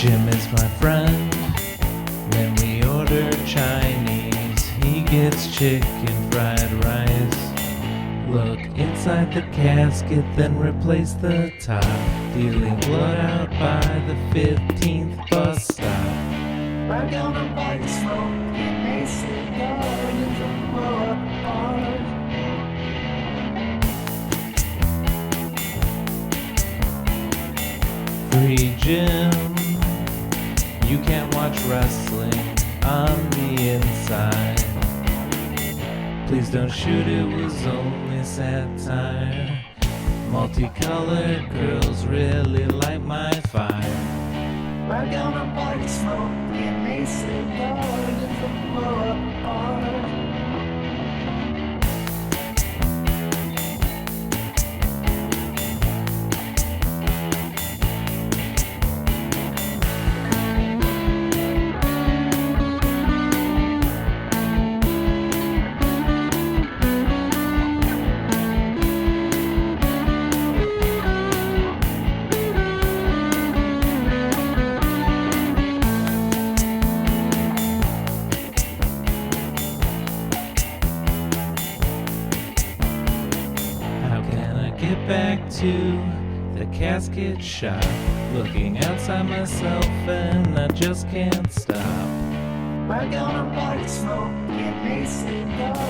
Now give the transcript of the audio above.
Jim is my friend. When we order Chinese, he gets chicken fried rice. Look inside the casket, then replace the top, dealing blood out by the 15th bus stop. We're gonna bite smoke and they say gardens and blow apart. Free Jim, you can't watch wrestling on the inside. Please don't shoot, it was only satire. Multicolored girls really light my fire. We're gonna bite smoke and they say gardens and blow apart. Get back to the casket shop, looking outside myself and I just can't stop. We're gonna bite smoke and they say gardens